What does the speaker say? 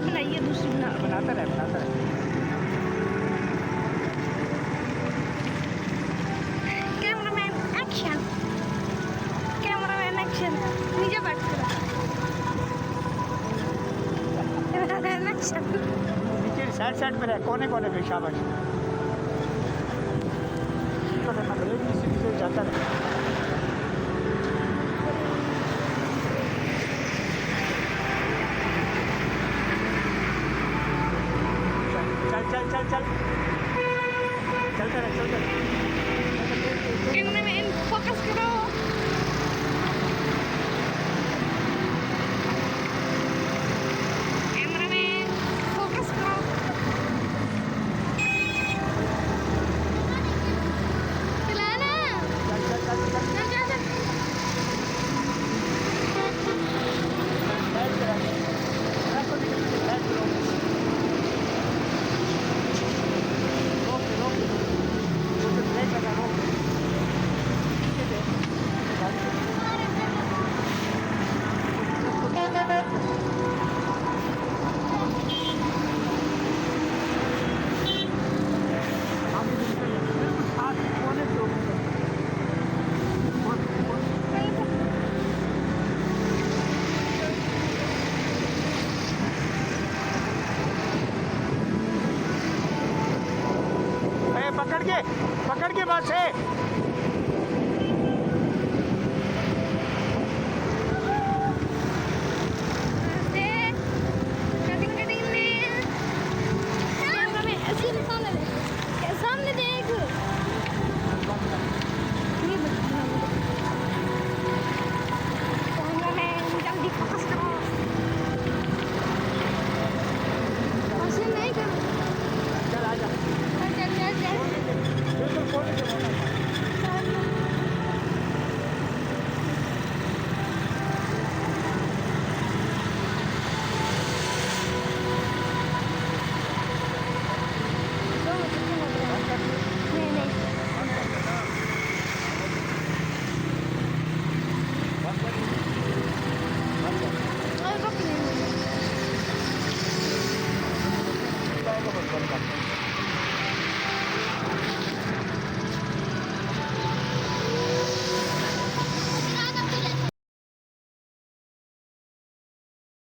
एक बनाइए, दूसरी बनाता रहे बनाता रहे। कैमरामैन एक्शन, कैमरामैन एक्शन, नीचे बैठ कर कैमरामैन एक्शन। नीचे साइड साइड पे रहे, कोने कोने पे, शाबाश। तो करना पड़ेगा, इसी से जाता रहे। चल चल चल चल चलते रहे चलते रहे। कैमरामैन फोकस करो। कैमरामैन फोकस करो। चलाना। चल चल चल चल चल चल चल। साइड पे रहे, रखो निकल के साइड पे रोक रोक रोक, ब्रेक लगा रोक। नीचे दे गाड़ी को। हम भी निकल गए, बिल्कुल साथ कोने पे रोक। पकड़ के बस है। सामने देख। जल्दी फोकस करो। ऐसे नहीं करो। चल आजा, चल चल चल। बिल्कुल कोने पे रोना। नहीं नहीं। और रुक नहीं। बंद कर।